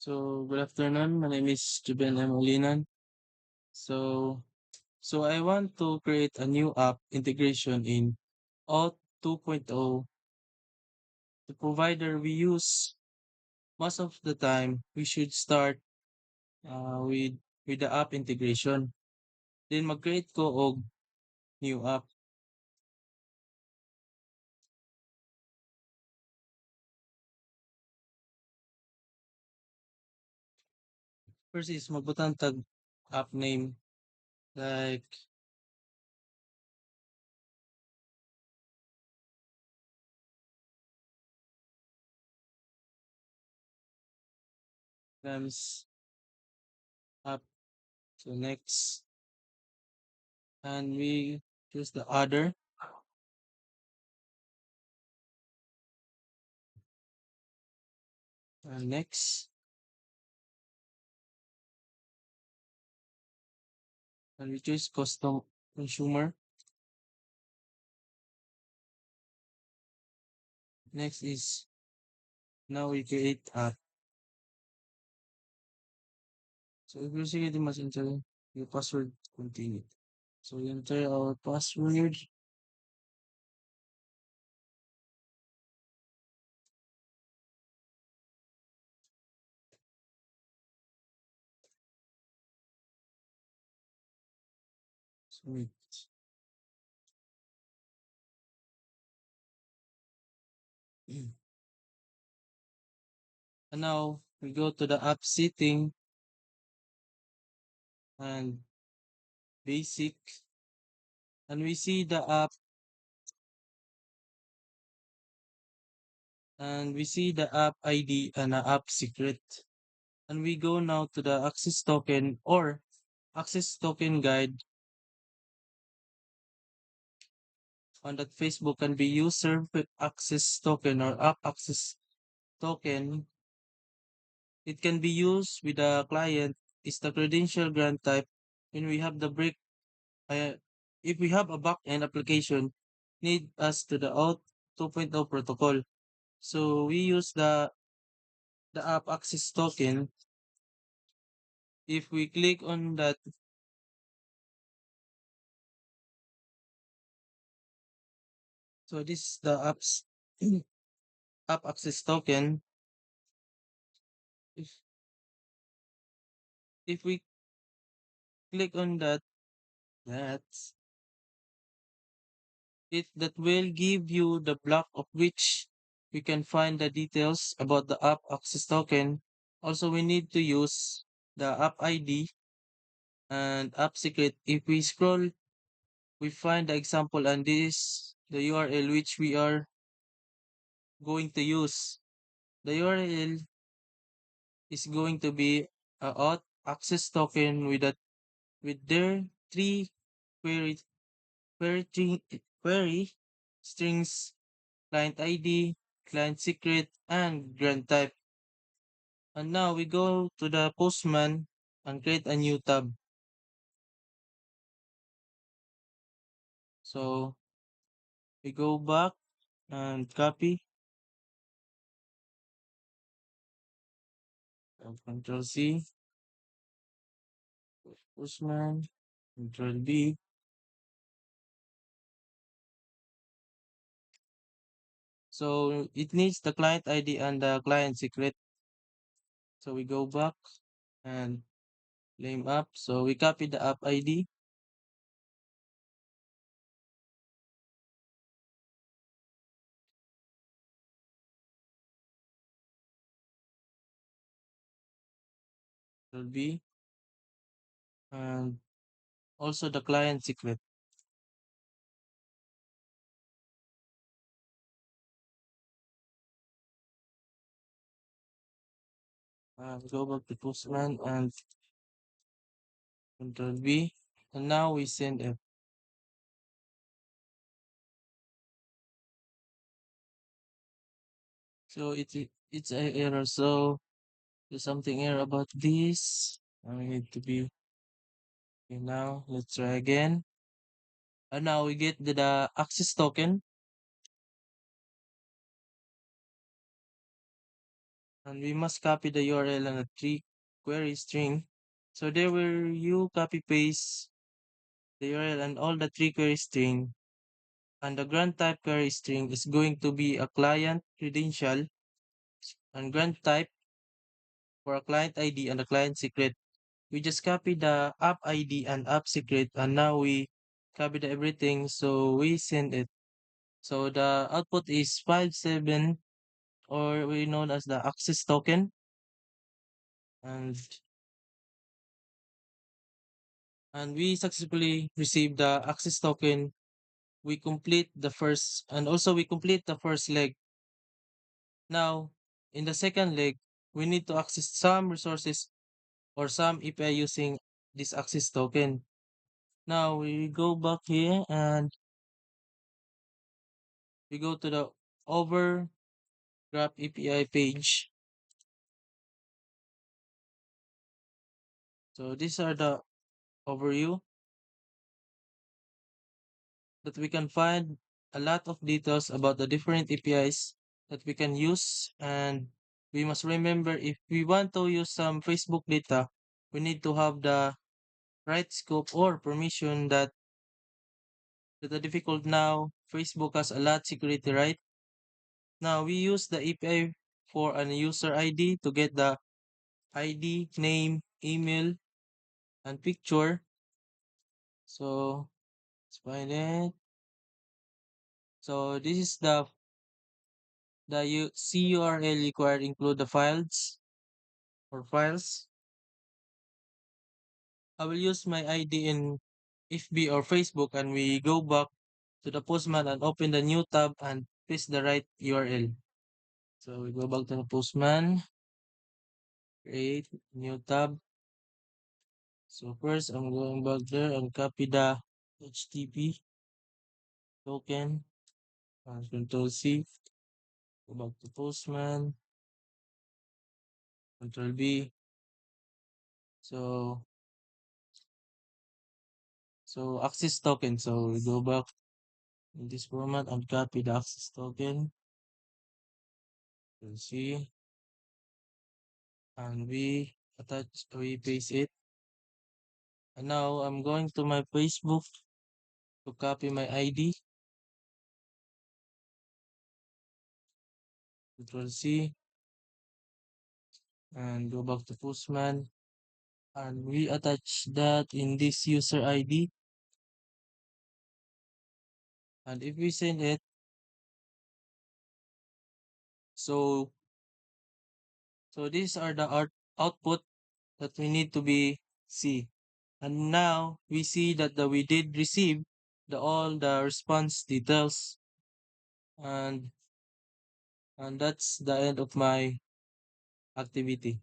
So good afternoon. My name is Juben M. Ulinan. So I want to create a new app integration in Auth 2.0. The provider we use most of the time we should start with the app integration. Then mag-create ko og new app. First is magbutang tag app name like Grams app. So next, and we choose the other, and next, and we choose custom consumer. Next is now we create app. So if you see the must enter your password continue. So we enter our password. So and now we go to the app setting and basic, and we see the app, and we see the app ID and the app secret. And we go now to the access token or access token guide on that Facebook can be user access token or app access token. It can be used with a client is the credential grant type when we have the break. Uh, if we have a backend application, need us to the Auth 2.0 protocol. So we use the app access token. If we click on that, so this is the apps app access token. If we click on that it that will give you the block of which we can find the details about the app access token. Also, we need to use the app ID and app secret. If we scroll, we find the example and this the URL which we are going to use. The URL is going to be a auth access token with their three query query strings, client ID, client secret, and grant type. And now we go to the Postman and create a new tab. So we go back and copy, and Control C, Postman, Control B. So it needs the client ID and the client secret. So we go back and name app. So we copy the app ID. Control B, and also the client secret. Go back to Postman and Control B. And now we send it. So it's a error. So there's something error about this. I need to be okay now. Let's try again. And now we get the access token. and we must copy the URL and a tree query string. So there where you copy paste the URL and all the three query string, and the grant type query string is going to be a client credential, and grant type for a client ID and a client secret. We just copy the app ID and app secret, and now we copy the everything, so we send it. So the output is 57, or we known as the access token, and we successfully received the access token. We complete the first, and also we complete the first leg. Now, in the second leg, we need to access some resources or some API using this access token. Now we go back here and we go to the over Graph API page. So these are the overview that we can find a lot of details about the different APIs that we can use. And we must remember, if we want to use some Facebook data, we need to have the right scope or permission that are difficult now. Facebook has a lot security, right? Now we use the API for an user ID to get the ID, name, email, and picture. So let's find it. So this is the CURL required include the files or files. I will use my ID in FB or Facebook, and we go back to the Postman and open the new tab and paste the right URL. So we go back to the Postman, create new tab. So first I'm going back there and copy the HTTP token and Control C. Go back to Postman, Control B. So access token. So we go back in this format and copy the access token. Control C, and we paste it. And now I'm going to my Facebook to copy my ID. Control C and go back to Postman, and we attach that in this user ID. And if we send it, so these are the output that we need to be see. And now we see that we did receive all the response details, and that's the end of my activity.